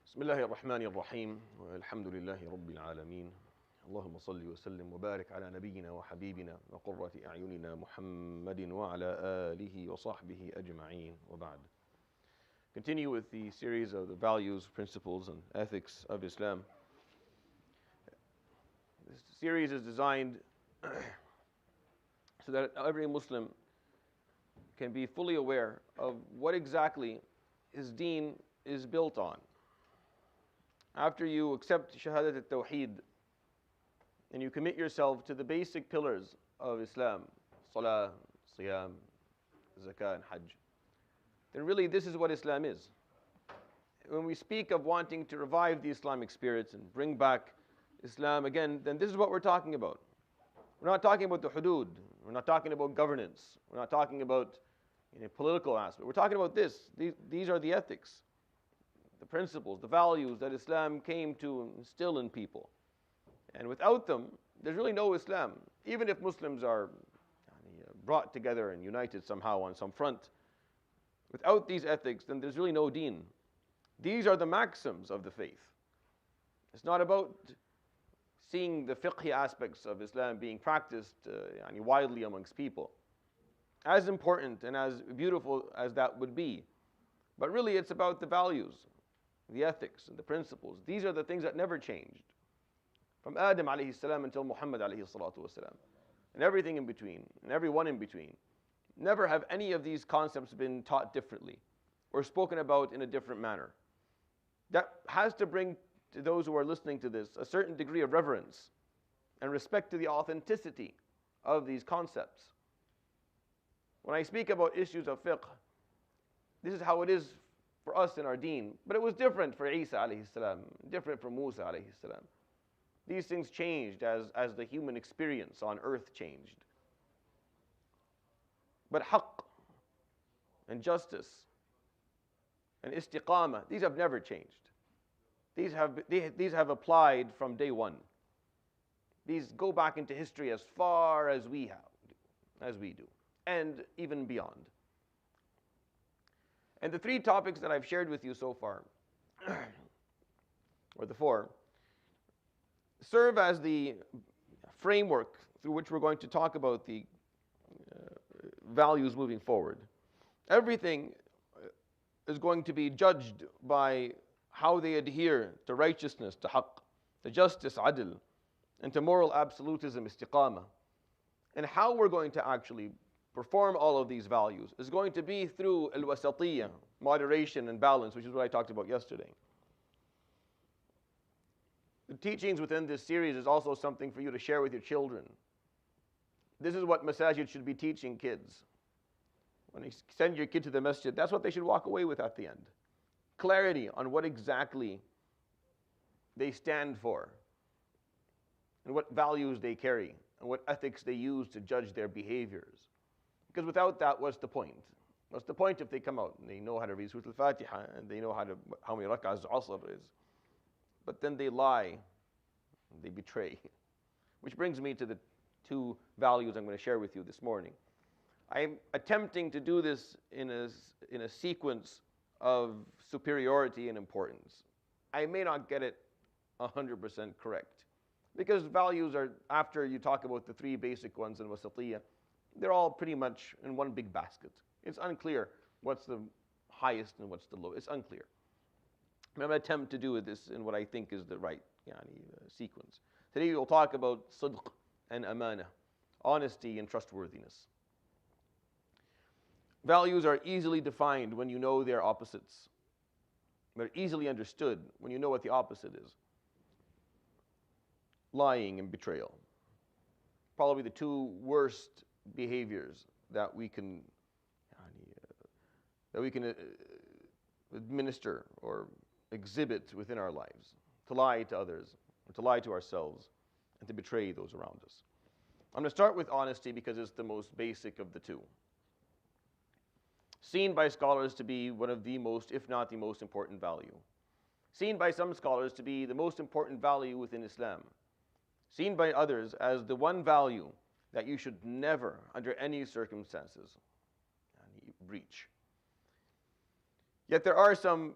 بسم الله الرحمن الرحيم والحمد لله رب العالمين اللهم صل وسلم وبارك على نبينا وحبيبنا وقرة أعيننا محمد وعلى آله وصحبه أجمعين وبعد. Continue with the series of the values, principles, and ethics of Islam. This series is designed so that every Muslim can be fully aware of what exactly his deen is built on. After you accept Shahadat al-Tawheed and you commit yourself to the basic pillars of Islam, Salah, Siyam, Zakah, and Hajj, then really this is what Islam is. When we speak of wanting to revive the Islamic spirits and bring back Islam again, then this is what we're talking about. We're not talking about the hudud. We're not talking about governance. We're not talking about political aspect. We're talking about this. These are the ethics, the principles, the values that Islam came to instill in people. And without them, there's really no Islam. Even if Muslims are brought together and united somehow on some front, without these ethics, then there's really no deen. These are the maxims of the faith. It's not about seeing the fiqhi aspects of Islam being practiced widely amongst people. As important and as beautiful as that would be. But really it's about the values, the ethics and the principles. These are the things that never changed. From Adam alayhi salam until Muhammad alayhi salatu wasalam. And everything in between, and everyone in between. Never have any of these concepts been taught differently or spoken about in a different manner. That has to bring to those who are listening to this a certain degree of reverence and respect to the authenticity of these concepts. When I speak about issues of fiqh, this is how it is for us in our deen. But it was different for Isa alayhi salam, different for Musa alayhi salam. These things changed as the human experience on earth changed. But haqq and justice and istiqamah, these have never changed. These have applied from day one. These go back into history as far as we do, and even beyond. And the three topics that I've shared with you so far, or the four, serve as the framework through which we're going to talk about the values moving forward. Everything is going to be judged by how they adhere to righteousness, to haqq, to justice, adl, and to moral absolutism, istiqamah. And how we're going to actually perform all of these values is going to be through al-wasatiyya, moderation and balance, which is what I talked about yesterday. The teachings within this series is also something for you to share with your children. This is what masajid should be teaching kids. When you send your kid to the masjid, that's what they should walk away with at the end. Clarity on what exactly they stand for, and what values they carry, and what ethics they use to judge their behaviors. Because without that, what's the point? What's the point if they come out and they know how to read Surah Al-Fatiha and they know how many rak'ahs Asr is, but then they lie, and they betray. Which brings me to the two values I'm going to share with you this morning. I'm attempting to do this in a sequence of superiority and importance. I may not get it 100% correct, because values are, after you talk about the three basic ones in wasatiyya, they're all pretty much in one big basket. It's unclear what's the highest and what's the lowest. It's unclear. I'm going to attempt to do this in what I think is the right sequence. Today we'll talk about صدق and أمانة, honesty and trustworthiness. Values are easily defined when you know their opposites. They're easily understood when you know what the opposite is. Lying and betrayal. Probably the two worst behaviors that we can administer or exhibit within our lives. To lie to others, or to lie to ourselves, and to betray those around us. I'm going to start with honesty because it's the most basic of the two. Seen by scholars to be one of the most, if not the most important value. Seen by some scholars to be the most important value within Islam. Seen by others as the one value that you should never, under any circumstances, breach. Yet there are some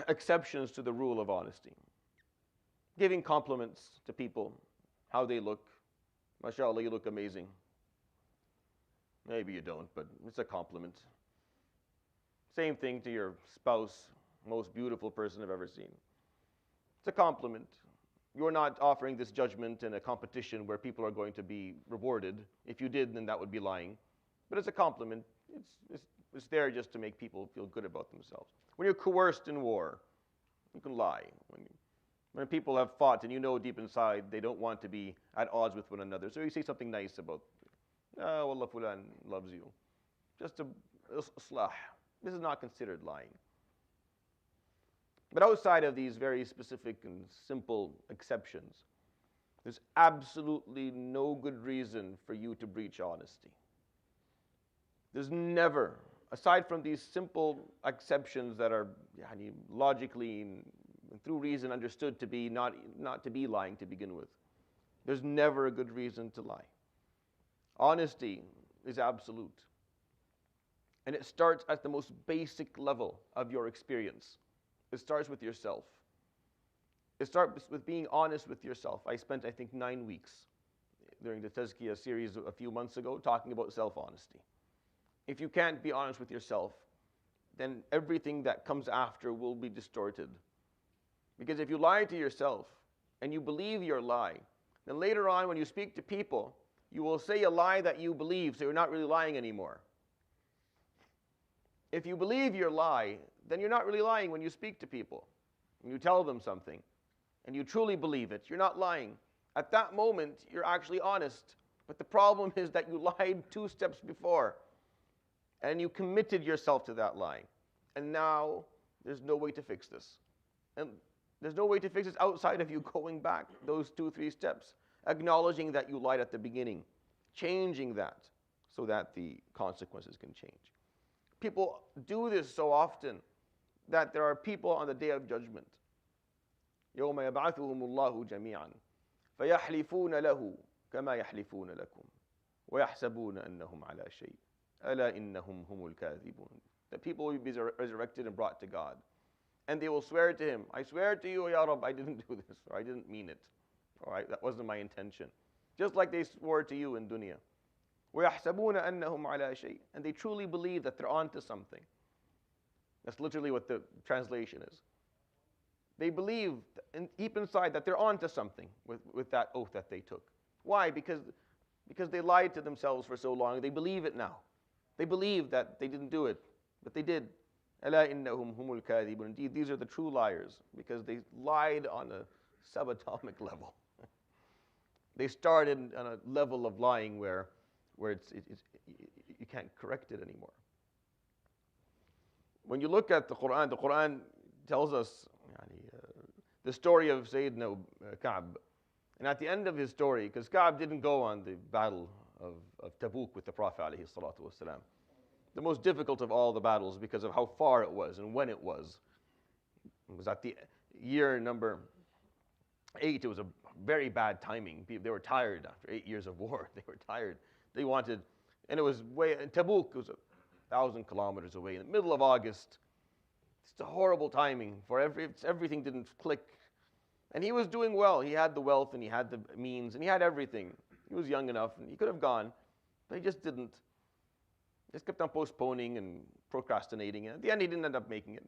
exceptions to the rule of honesty. Giving compliments to people, how they look. MashaAllah, you look amazing. Maybe you don't, but it's a compliment. Same thing to your spouse, most beautiful person I've ever seen. It's a compliment. You're not offering this judgment in a competition where people are going to be rewarded. If you did, then that would be lying. But it's a compliment. It's there just to make people feel good about themselves. When you're coerced in war, you can lie. When people have fought and you know deep inside they don't want to be at odds with one another, so you say something nice about, oh, Wallah Fulan loves you. Just a islah. This is not considered lying. But outside of these very specific and simple exceptions, there's absolutely no good reason for you to breach honesty. There's never, aside from these simple exceptions that are logically and through reason understood to be not to be lying to begin with, there's never a good reason to lie. Honesty is absolute. And it starts at the most basic level of your experience. It starts with yourself. It starts with being honest with yourself. I spent, I think, 9 weeks during the Tazkiyah series a few months ago talking about self-honesty. If you can't be honest with yourself, then everything that comes after will be distorted. Because if you lie to yourself and you believe your lie, then later on when you speak to people, you will say a lie that you believe, so you're not really lying anymore. If you believe your lie, then you're not really lying when you speak to people. When you tell them something, and you truly believe it, you're not lying. At that moment, you're actually honest. But the problem is that you lied 2 steps before, and you committed yourself to that lie. And now, there's no way to fix this. And there's no way to fix this outside of you going back those 2-3 steps, acknowledging that you lied at the beginning, changing that so that the consequences can change. People do this so often that there are people on the Day of Judgment. يَوْمَ يَبْعَثُهُمُ اللَّهُ جَمِيعًا فَيَحْلِفُونَ لَهُ كَمَا يَحْلِفُونَ لَكُمْ وَيَحْسَبُونَ أَنَّهُمْ عَلَى شَيْءٍ أَلَا إِنَّهُمْ هُمُ الْكَاذِبُونَ. The people will be resurrected and brought to God. And they will swear to him, I swear to you, Ya Rabb, I didn't do this, or I didn't mean it, or that wasn't my intention. Just like they swore to you in dunya. وَيَحْسَبُونَ أَنَّهُمْ عَلَى شَيْءٍ. And they truly believe that they're onto something. That's literally what the translation is. They believe deep inside that they're onto something with that oath that they took. Why? Because they lied to themselves for so long. They believe it now. They believe that they didn't do it, but they did. أَلَا إِنَّهُمْ هُمُ الْكَاذِبُونَ. Indeed, these are the true liars, because they lied on a subatomic level. They started on a level of lying where you can't correct it anymore. When you look at the Quran tells us the story of Sayyidina Ka'b. And at the end of his story, because Ka'b didn't go on the battle of Tabuk with the Prophet ﷺ, the most difficult of all the battles because of how far it was and when it was. It was at the year number 8. It was a very bad timing. They were tired after 8 years of war. They were tired. They wanted, and it was Tabuk was 1,000 kilometers away in the middle of August. It's a horrible timing for everything didn't click. And he was doing well. He had the wealth and he had the means and he had everything. He was young enough and he could have gone, but he just didn't. He just kept on postponing and procrastinating. And at the end, he didn't end up making it.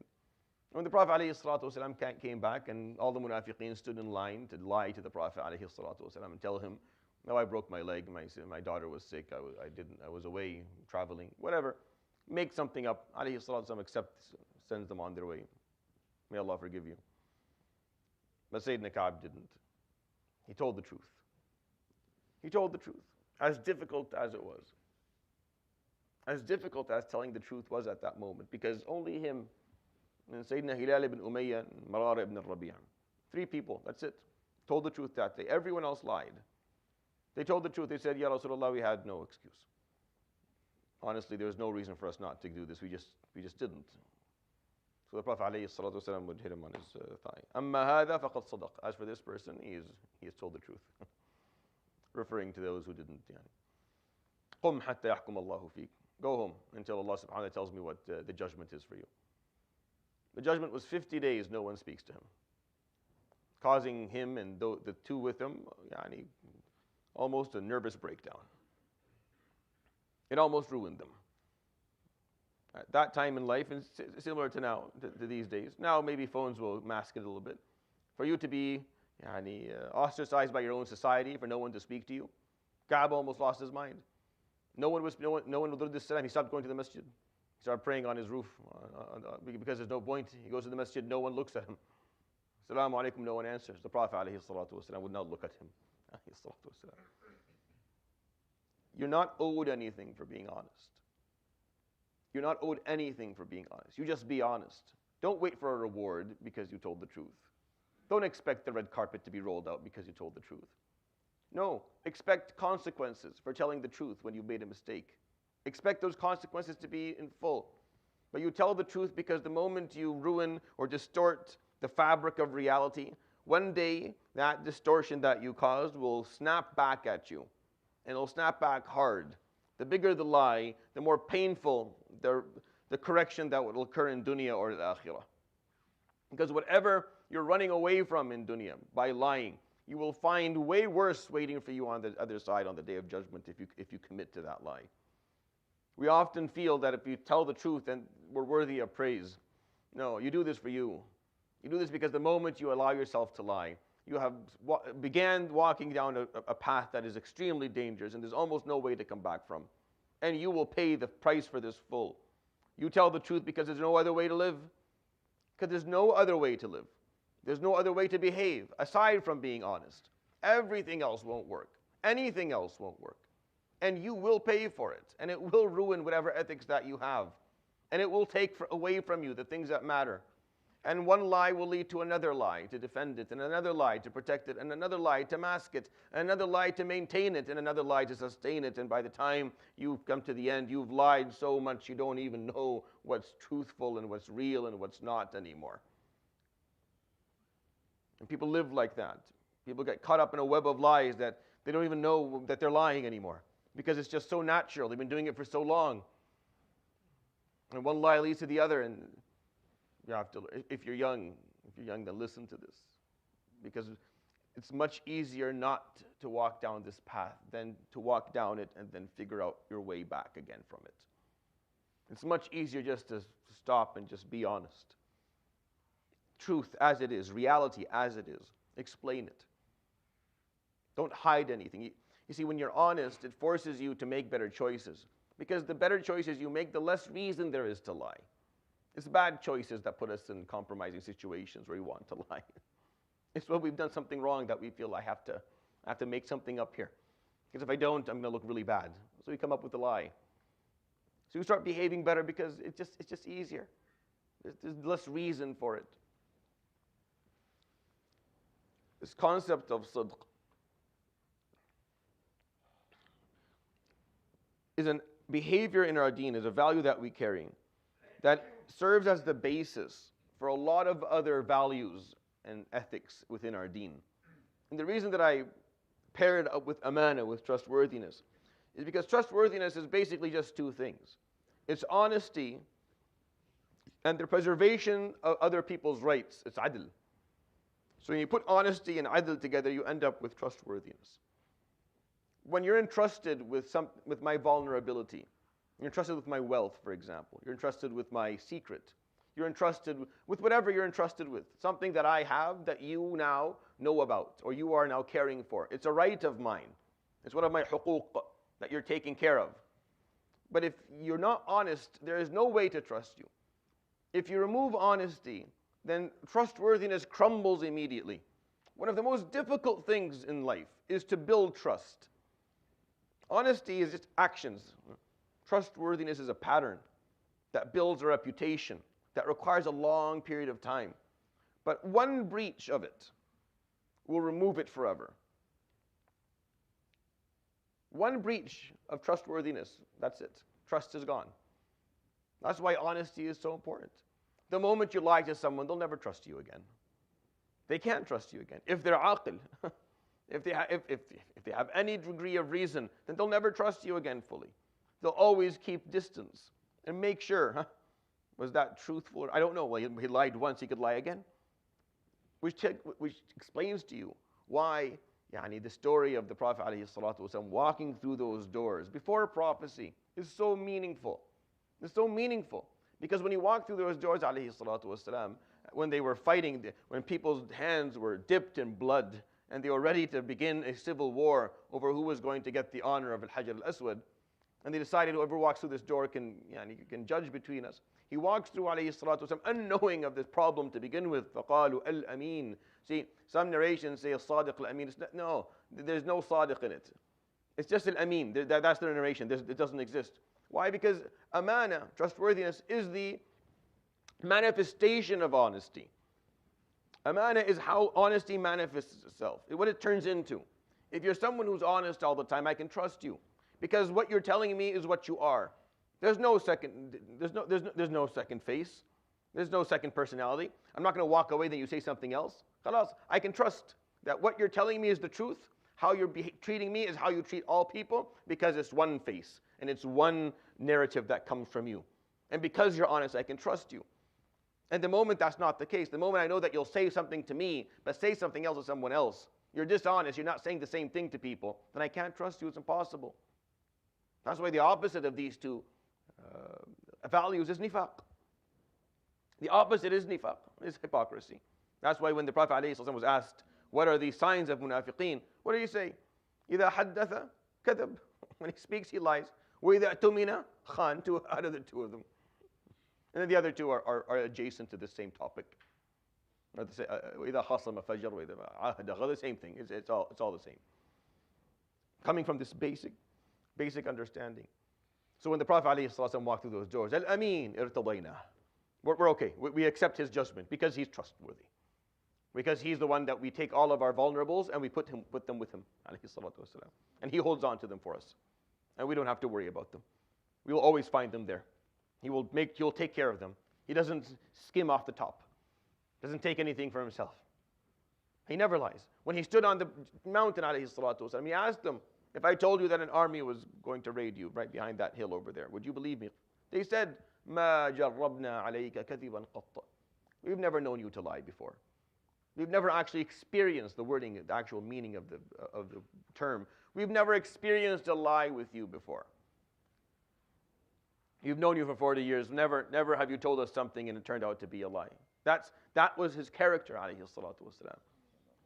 When the Prophet ﷺ came back and all the munafiqeen stood in line to lie to the Prophet ﷺ and tell him, no, I broke my leg, my daughter was sick, I was away traveling, whatever. Make something up. ﷺ sends them on their way. May Allah forgive you. But Sayyidina Ka'b didn't. He told the truth. He told the truth, as difficult as it was. As difficult as telling the truth was at that moment, because only him and Sayyidina Hilal ibn Umayyah and Marar ibn al-Rabi', 3 people, that's it, told the truth that day. Everyone else lied. They told the truth. They said, Ya Rasulullah, we had no excuse. Honestly, there was no reason for us not to do this. We just didn't. So the Prophet ﷺ would hit him on his thigh. أَمَّا هَذَا فَقَدْ صَدَقَ. As for this person, he has told the truth. Referring to those who didn't. قُمْ حَتَّى يَحْكُمَ اللَّهُ فِيكَ. Go home until Allah subhanahu wa ta'ala tells me what the judgment is for you. The The judgment was 50 days, no one speaks to him, causing him and the two with him almost a nervous breakdown. It almost ruined them. At that time in life, and similar to now, to these days, now maybe phones will mask it a little bit. For you to be ostracized by your own society, for no one to speak to you, Kaaba almost lost his mind. No one would do this. He stopped going to the masjid. He started praying on his roof because there's no point. He goes to the masjid, no one looks at him. Assalamu alaikum, no one answers. The Prophet ﷺ would not look at him. You're not owed anything for being honest. You're not owed anything for being honest. You just be honest. Don't wait for a reward because you told the truth. Don't expect the red carpet to be rolled out because you told the truth. No, expect consequences for telling the truth when you made a mistake. Expect those consequences to be in full. But you tell the truth because the moment you ruin or distort the fabric of reality, one day that distortion that you caused will snap back at you. And it'll snap back hard. The bigger the lie, the more painful the correction that will occur in dunya or the akhirah. Because whatever you're running away from in dunya by lying, you will find way worse waiting for you on the other side on the day of judgment if you commit to that lie. We often feel that if you tell the truth, then we're worthy of praise. No, you do this for you. You do this because the moment you allow yourself to lie, you have began walking down a path that is extremely dangerous and there's almost no way to come back from. And you will pay the price for this full. You tell the truth because there's no other way to live. Because there's no other way to live. There's no other way to behave aside from being honest. Everything else won't work. Anything else won't work. And you will pay for it. And it will ruin whatever ethics that you have. And it will take away from you the things that matter. And one lie will lead to another lie to defend it, and another lie to protect it, and another lie to mask it, and another lie to maintain it, and another lie to sustain it. And by the time you've come to the end, you've lied so much you don't even know what's truthful and what's real and what's not anymore. And people live like that. People get caught up in a web of lies that they don't even know that they're lying anymore because it's just so natural. They've been doing it for so long. And one lie leads to the other, and you have to, if you're young, then listen to this. Because it's much easier not to walk down this path than to walk down it and then figure out your way back again from it. It's much easier just to stop and just be honest. Truth as it is, reality as it is. Explain it. Don't hide anything. You see, when you're honest, it forces you to make better choices. Because the better choices you make, the less reason there is to lie. It's bad choices that put us in compromising situations where we want to lie. It's when we've done something wrong that we feel I have to make something up here. Because if I don't, I'm going to look really bad. So we come up with a lie. So we start behaving better because it's just easier. There's less reason for it. This concept of صدق is a behavior in our deen, is a value that we carry that serves as the basis for a lot of other values and ethics within our deen. And the reason that I pair it up with amana, with trustworthiness, is because trustworthiness is basically just two things. It's honesty and the preservation of other people's rights. It's adl. So when you put honesty and adl together, you end up with trustworthiness. When you're entrusted with my vulnerability, you're entrusted with my wealth, for example. You're entrusted with my secret. You're entrusted with whatever you're entrusted with. Something that I have that you now know about or you are now caring for. It's a right of mine. It's one of my huquq that you're taking care of. But if you're not honest, there is no way to trust you. If you remove honesty, then trustworthiness crumbles immediately. One of the most difficult things in life is to build trust. Honesty is just actions. Trustworthiness is a pattern that builds a reputation that requires a long period of time. But one breach of it will remove it forever. One breach of trustworthiness, that's it. Trust is gone. That's why honesty is so important. The moment you lie to someone, they'll never trust you again. They can't trust you again. If they're aqil, if they have any degree of reason, then they'll never trust you again fully. They'll always keep distance and make sure Was that truthful? I don't know. Well, he lied once, he could lie again. Which explains to you why the story of the Prophet ﷺ walking through those doors before prophecy is so meaningful. It's so meaningful. Because when he walked through those doors, ﷺ, when they were fighting, when people's hands were dipped in blood, and they were ready to begin a civil war over who was going to get the honor of Al-Hajar al-Aswad, and they decided whoever walks through this door can judge between us. He walks through ﷺ unknowing of this problem to begin with. فَقَالُوا الْأَمِينَ. See, some narrations say الصادق الأمين. No, there's no صادق in it. It's just al-Amin. That's the narration. It doesn't exist. Why? Because amana, trustworthiness, is the manifestation of honesty. Amana is how honesty manifests itself, what it turns into. If you're someone who's honest all the time, I can trust you. Because what you're telling me is what you are. There's no second face. There's no second personality. I'm not going to walk away, then you say something else. Khalas, I can trust that what you're telling me is the truth. How you're treating me is how you treat all people, because it's one face and it's one narrative that comes from you. And because you're honest, I can trust you. And the moment that's not the case, the moment I know that you'll say something to me, but say something else to someone else, you're dishonest, you're not saying the same thing to people, then I can't trust you, it's impossible. That's why the opposite of these two values is nifaq. The opposite is nifaq, is hypocrisy. That's why when the Prophet ﷺ was asked, what are the signs of munafiqeen? What did he say? إِذَا حَدَّثَ كَذَب. When he speaks, he lies. وَإِذَا اؤْتُمِنَ خَانَ. Two out of the two of them. And then the other two are adjacent to the same topic. وَإِذَا خَاصَمَ فَجَرَ وَإِذَا عَاهَدَ غَدَرَ. The same thing. It's all the same. Coming from this basic understanding. So when the Prophet ﷺ walked through those doors, Al-Amin irtadayna. We're okay. We accept his judgment because he's trustworthy. Because he's the one that we take all of our vulnerables and we put them with him, ﷺ. And he holds on to them for us. And we don't have to worry about them. We will always find them there. He'll take care of them. He doesn't skim off the top. Doesn't take anything for himself. He never lies. When he stood on the mountain, ﷺ, he asked them, if I told you that an army was going to raid you right behind that hill over there, would you believe me? They said, مَا جَرَّبْنَا عَلَيْكَ كَذِبًا قَطَّ. We've never known you to lie before. We've never actually experienced the wording, the actual meaning of the term. We've never experienced a lie with you before. You've known you for 40 years. Never have you told us something and it turned out to be a lie. That was his character, alayhi salatu wasalam.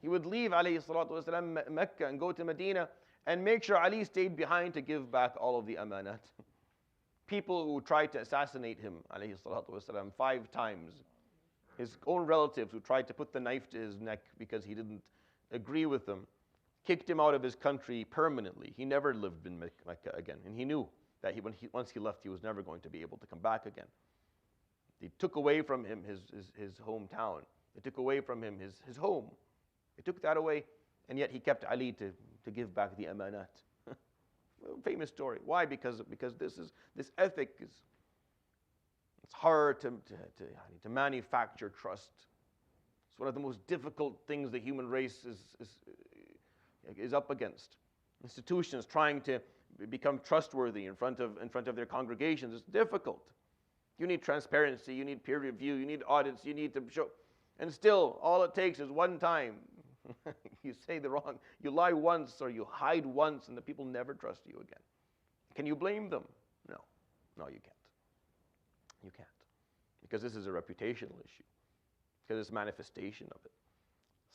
He would leave, alayhi salatu wasalam, Mecca and go to Medina and make sure Ali stayed behind to give back all of the amanat. People who tried to assassinate him, alayhi salatu wasalam, 5 times. His own relatives who tried to put the knife to his neck because he didn't agree with them, kicked him out of his country permanently. He never lived in Mecca again. And he knew that once he left, he was never going to be able to come back again. They took away from him his hometown. They took away from him his home. They took that away, and yet he kept Ali to give back the amanat. Famous story. Why? Because this ethic is, it's hard to manufacture trust. It's one of the most difficult things the human race is up against. Institutions trying to become trustworthy in front of their congregations is difficult. You need transparency, you need peer review, you need audits, you need to show, and still all it takes is one time. You lie once or you hide once and the people never trust you again. Can you blame them? No, you can't. You can't. Because this is a reputational issue. Because it's manifestation of it.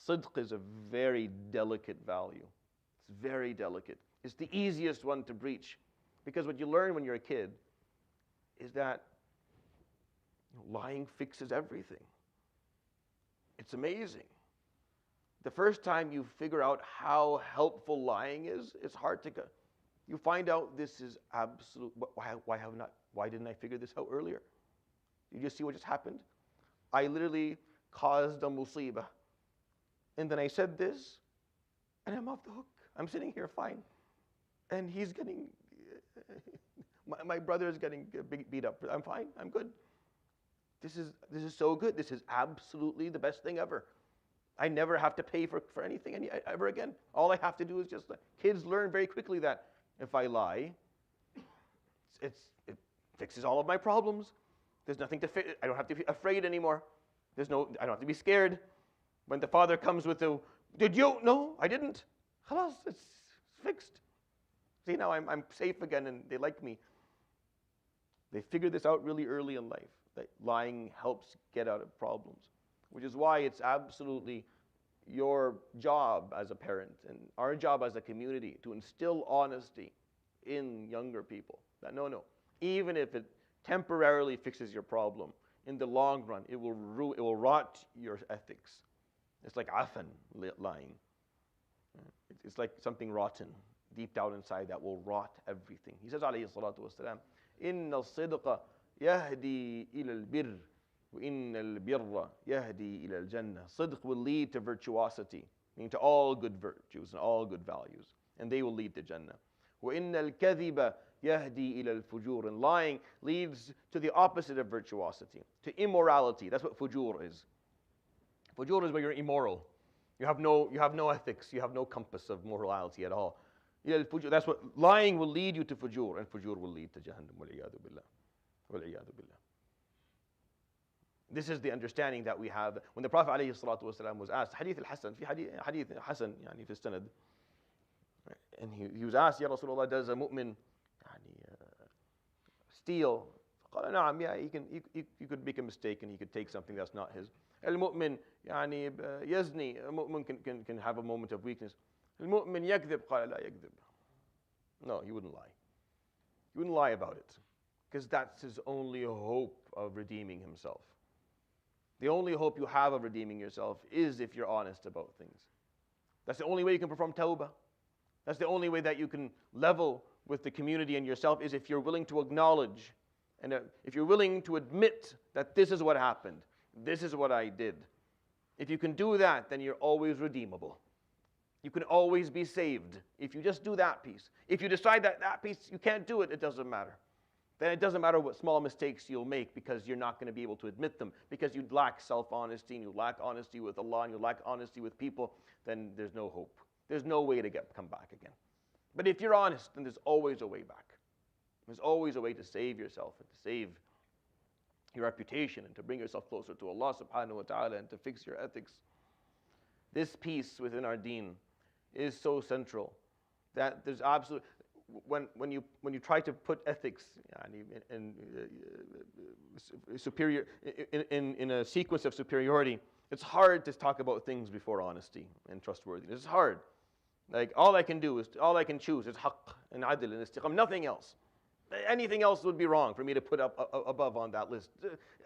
Sidq is a very delicate value. It's very delicate. It's the easiest one to breach. Because what you learn when you're a kid is that lying fixes everything. It's amazing. The first time you figure out how helpful lying is, it's hard to go. You find out this is absolute. Why didn't I figure this out earlier? You just see what just happened? I literally caused a musibah. And then I said this, and I'm off the hook. I'm sitting here fine. And he's getting, my brother is getting beat up. I'm fine, I'm good. This is so good. This is absolutely the best thing ever. I never have to pay for anything ever again. All I have to do is just, kids learn very quickly that if I lie, it fixes all of my problems. There's nothing to fear. I don't have to be afraid anymore. I don't have to be scared. When the father comes with the, did you? No, I didn't. Khalas, it's fixed. See, now I'm safe again and they like me. They figure this out really early in life, that lying helps get out of problems, which is why it's absolutely your job as a parent and our job as a community to instill honesty in younger people. That no, even if it temporarily fixes your problem, in the long run, it will rot your ethics. It's like afan, lying. It's like something rotten deep down inside that will rot everything. He says, alayhi salatu wasalam, إن الصدق يهدي إلى البر وإن البر يهدي إلى الجنة. Sidq will lead to virtuosity, meaning to all good virtues and all good values, and they will lead to Jannah. وإن الكذب يهدي إلى الفجور. And lying leads to the opposite of virtuosity, to immorality. That's what fujur is. Fujur is where you're immoral. You have no ethics. You have no compass of morality at all. That's what lying will lead you to fujur, and fujur will lead to Jahannam. وَالْعِيَاذُ بِاللَّهِ. وَالْعِيَاذُ بِاللَّهِ. This is the understanding that we have. When the Prophet ﷺ was asked, hadith al-Hasan, hadith Hasan, يعني في السند, and he was asked, Ya Rasulullah, does a mu'min steal? قال نعم, yeah, he could make a mistake and he could take something that's not his. المؤمن يعني يزني, a mu'min can have a moment of weakness. المؤمن يكذب, قال لا يكذب. No, he wouldn't lie. He wouldn't lie about it, because that's his only hope of redeeming himself. The only hope you have of redeeming yourself is if you're honest about things. That's the only way you can perform tawbah. That's the only way that you can level with the community and yourself, is if you're willing to acknowledge and if you're willing to admit that this is what happened, this is what I did. If you can do that, then you're always redeemable. You can always be saved if you just do that piece. If you decide that piece, you can't do it, it doesn't matter. Then it doesn't matter what small mistakes you'll make, because you're not going to be able to admit them, because you lack self-honesty and you lack honesty with Allah and you lack honesty with people. Then there's no hope. There's no way to come back again. But if you're honest, then there's always a way back. There's always a way to save yourself and to save your reputation and to bring yourself closer to Allah subhanahu wa ta'ala and to fix your ethics. This piece within our deen is so central that there's absolute, when you try to put ethics in a sequence of superiority, it's hard to talk about things before honesty and trustworthiness. It's hard. Like all I can choose is haqq and adl and istiqam, nothing else. Anything else would be wrong for me to put up above on that list.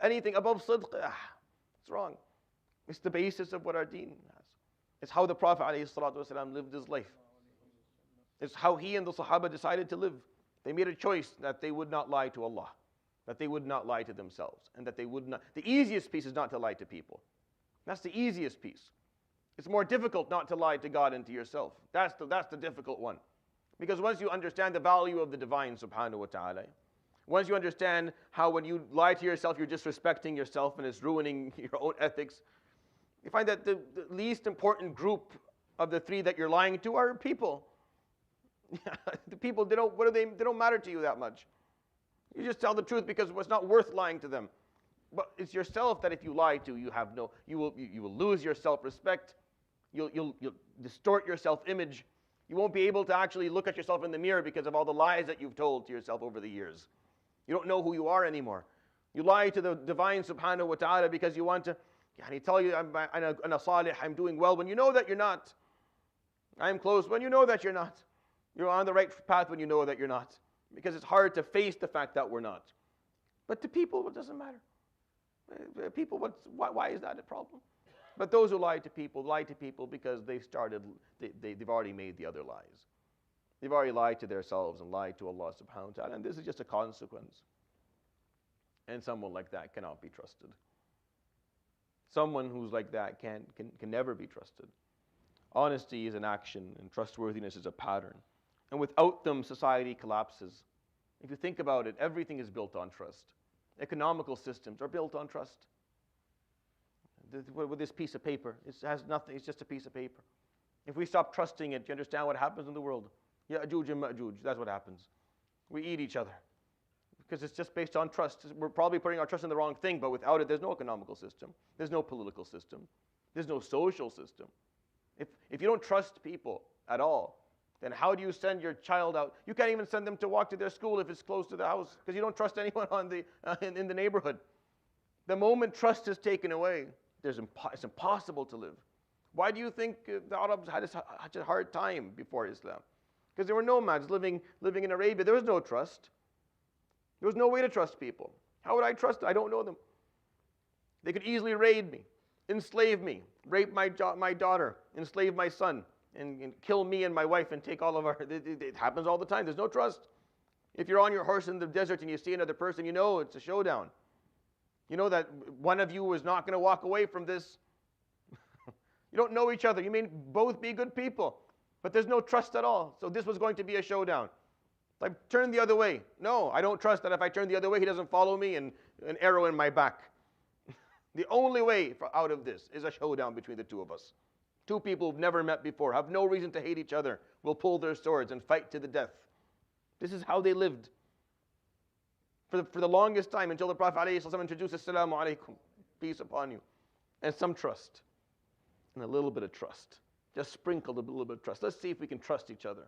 Anything above sidq, it's wrong. It's the basis of what our deen has. It's how the Prophet ﷺ lived his life. It's how he and the Sahaba decided to live. They made a choice that they would not lie to Allah, that they would not lie to themselves, and that they would not. The easiest piece is not to lie to people. That's the easiest piece. It's more difficult not to lie to God and to yourself. That's the difficult one. Because once you understand the value of the divine subhanahu wa ta'ala, once you understand how when you lie to yourself, you're disrespecting yourself and it's ruining your own ethics, you find that the least important group of the three that you're lying to are people. The people, they don't matter to you that much. You just tell the truth because it's not worth lying to them. But it's yourself that if you lie to, you will lose your self-respect. You'll distort your self-image. You won't be able to actually look at yourself in the mirror because of all the lies that you've told to yourself over the years. You don't know who you are anymore. You lie to the divine subhanahu wa ta'ala because you want to tell you, I'm a salih, I'm doing well, when you know that you're not. I'm close when you know that you're not. You're on the right path when you know that you're not. Because it's hard to face the fact that we're not. But to people, it doesn't matter. People, why is that a problem? But those who lie to people because they've already made the other lies. They've already lied to themselves and lied to Allah subhanahu wa ta'ala, and this is just a consequence. And someone like that cannot be trusted. Someone who's like that can never be trusted. Honesty is an action, and trustworthiness is a pattern. And without them, society collapses. If you think about it, everything is built on trust. Economical systems are built on trust. With this piece of paper, it has nothing, it's just a piece of paper. If we stop trusting it, you understand what happens in the world? Ya'juj and Ma'juj, that's what happens. We eat each other. because it's just based on trust. We're probably putting our trust in the wrong thing, but without it, there's no economical system. There's no political system. There's no social system. If you don't trust people at all, then how do you send your child out? You can't even send them to walk to their school if it's close to the house, because you don't trust anyone in the neighborhood. The moment trust is taken away, it's impossible to live. Why do you think the Arabs had such a hard time before Islam? Because there were nomads living in Arabia. There was no trust. There was no way to trust people. How would I trust them? I don't know them. They could easily raid me, enslave me, rape my daughter, enslave my son, and kill me and my wife and take all of our... It happens all the time. There's no trust. If you're on your horse in the desert and you see another person, you know it's a showdown. You know that one of you is not going to walk away from this. You don't know each other. You may both be good people, but there's no trust at all. So this was going to be a showdown. I turn the other way. No, I don't trust that if I turn the other way, he doesn't follow me and an arrow in my back. The only way out of this is a showdown between the two of us. Two people who've never met before, have no reason to hate each other, will pull their swords and fight to the death. This is how they lived. For the longest time, until the Prophet ﷺ introduced Assalamu alaikum, peace upon you, and some trust, and a little bit of trust. Just sprinkled a little bit of trust. Let's see if we can trust each other.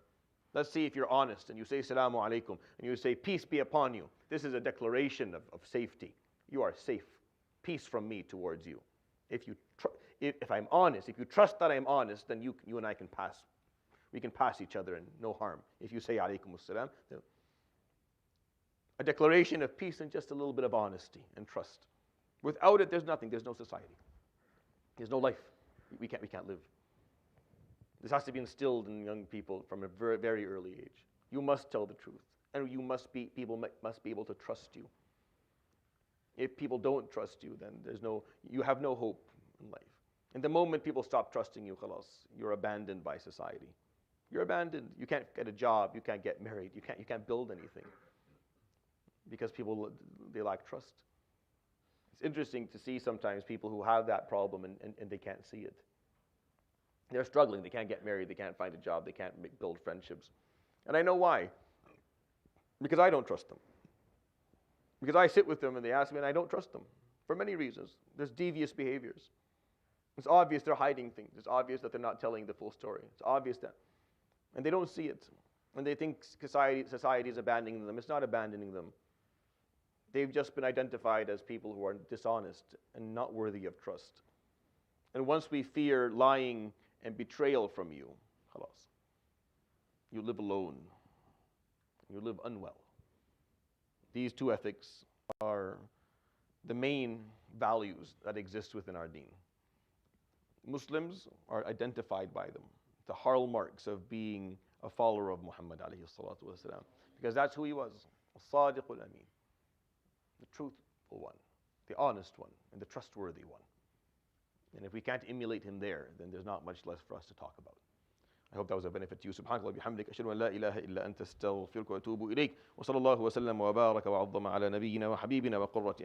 Let's see if you're honest and you say Assalamu alaikum and you say peace be upon you. This is a declaration of safety. You are safe. Peace from me towards you. If I'm honest, if you trust that I'm honest, then you and I can pass. We can pass each other and no harm. If you say alaikum assalam, a declaration of peace and just a little bit of honesty and trust. Without it, there's nothing. There's no society. There's no life. We can't live. This has to be instilled in young people from a very, very early age. You must tell the truth, and people must be able to trust you. If people don't trust you, then you have no hope in life. And the moment people stop trusting you, khalas, you're abandoned by society. You're abandoned. You can't get a job. You can't get married. You can't build anything because people, they lack trust. It's interesting to see sometimes people who have that problem and they can't see it. They're struggling. They can't get married. They can't find a job. They can't build friendships. And I know why. Because I don't trust them. Because I sit with them and they ask me and I don't trust them for many reasons. There's devious behaviors. It's obvious they're hiding things. It's obvious that they're not telling the full story. It's obvious that. And they don't see it. And they think society is abandoning them. It's not abandoning them. They've just been identified as people who are dishonest and not worthy of trust. And once we fear lying and betrayal from you, khalas, you live alone. You live unwell. These two ethics are the main values that exist within our deen. Muslims are identified by them, the hallmarks of being a follower of Muhammad alayhi salatu wasalam, because that's who he was, الصادق الأمين, the truthful one, the honest one, and the trustworthy one. And if we can't emulate him there, then there's not much less for us to talk about. I hope that was a benefit to you. Subhanakallah bihamdik. Ashhadu an la ilaha illa anta astaghfiruka wa atubu ilayk. Wa sallallahu wa sallam wa baraka wa 'azzama ala nabiyyina wa habibina wa qurrati